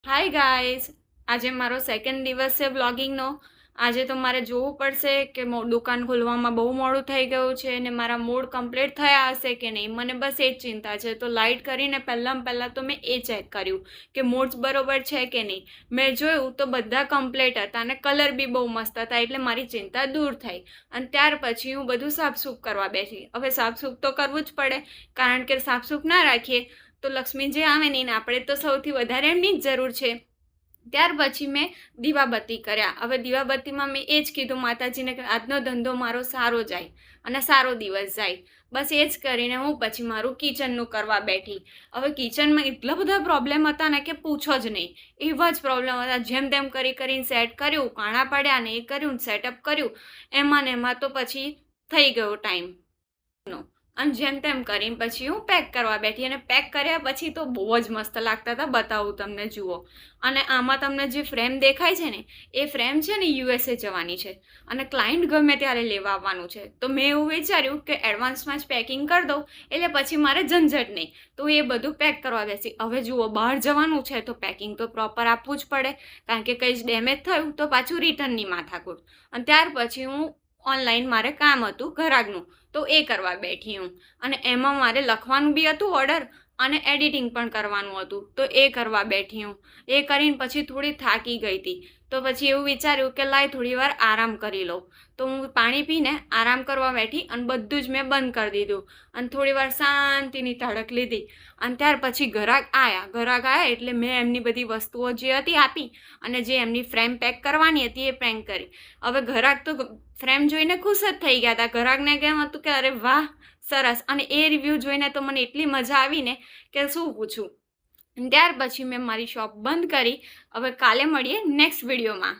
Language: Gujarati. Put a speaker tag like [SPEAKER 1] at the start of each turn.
[SPEAKER 1] હાય ગાઈઝ, આજે મારો સેકન્ડ દિવસ છે વ્લોગિંગનો. આજે તો મારે જોવું પડશે કે દુકાન ખોલવામાં બહુ મોડું થઈ ગયું છે ને મારા મૂડ કમ્પ્લીટ થયા હશે કે નહીં. મને બસ એ જ ચિંતા છે. તો લાઇટ કરીને પહેલાં તો મેં એ ચેક કર્યું કે મૂડ્સ બરોબર છે કે નહીં. મેં જોયું તો બધા કમ્પ્લીટ હતા અને કલર બી બહુ મસ્ત હતા, એટલે મારી ચિંતા દૂર થઈ. અને ત્યાર પછી હું બધું સાફસૂફ કરવા બેઠી. હવે સાફસૂફ તો કરવું જ પડે, કારણ કે સાફસૂફ ના રાખીએ તો લક્ષ્મીજી આવે નહીં ને આપણે તો સૌથી વધારે એમની જ જરૂર છે. ત્યાર પછી મેં દીવાબત્તી કર્યા. હવે દીવાબત્તીમાં મેં એ જ કીધું માતાજીને કે આજનો ધંધો મારો સારો જાય અને સારો દિવસ જાય. બસ એ જ કરીને હું પછી મારું કિચનનું કરવા બેઠી. હવે કિચનમાં એટલા બધા પ્રોબ્લેમ હતા ને કે પૂછો જ નહીં. એવા જ પ્રોબ્લેમ હતા. જેમ તેમ કરીને સેટ કર્યું, કાણા પડ્યા ને એ કર્યું, સેટઅપ કર્યું. એમાં ને એમાં તો પછી થઈ ગયો ટાઈમ. અને જેમ તેમ કરીને પછી હું પેક કરવા બેઠી અને પેક કર્યા પછી તો બહુ જ મસ્ત લાગતા હતા. બતાવું તમને, જુઓ. અને આમાં તમને જે ફ્રેમ દેખાય છે ને, એ ફ્રેમ છે ને યુએસએ જવાની છે અને ક્લાયન્ટ ગમે ત્યારે લેવા આવવાનું છે. તો મેં એવું વિચાર્યું કે એડવાન્સમાં જ પેકિંગ કરી દઉં, એટલે પછી મારે ઝંઝટ નહીં. તો એ બધું પેક કરવા બેસી. હવે જુઓ, બહાર જવાનું છે તો પેકિંગ તો પ્રોપર આપવું જ પડે, કારણ કે કંઈ જ ડેમેજ થયું તો પાછું રિટર્નની માથાકૂટ. અને ત્યાર પછી હું ઓનલાઈન મારે કામ હતું ઘરાકનું, તો એ કરવા બેઠી હું. અને એમાં મારે લખવાનું બી હતું ઓર્ડર અને એડિટિંગ પણ કરવાનું હતું, તો એ કરવા બેઠી હું. એ કરીને પછી થોડી થાકી ગઈ હતી. તો પછી એવું વિચાર્યું કે લાય થોડી વાર આરામ કરી લઉં. તો હું પાણી પીને આરામ કરવા બેઠી અને બધું જ મેં બંધ કરી દીધું અને થોડી વાર શાંતિની ધડક લીધી. અને ત્યાર પછી ઘરાક આવ્યા એટલે મેં એમની બધી વસ્તુઓ જે હતી આપી અને જે એમની ફ્રેમ પેક કરવાની હતી એ પેક કરી. હવે ઘરાક તો ફ્રેમ જોઈને ખુશ જ થઈ ગયા હતા. ઘરાકને કેમ હતું કે અરે વાહ, સરસ. અને એ રિવ્યૂ જોઈને તો મને એટલી મજા આવી ને કે શું પૂછું. ત્યાર પછી મેં મારી શોપ બંધ કરી. હવે કાલે મળીએ નેક્સ્ટ વિડીયોમાં.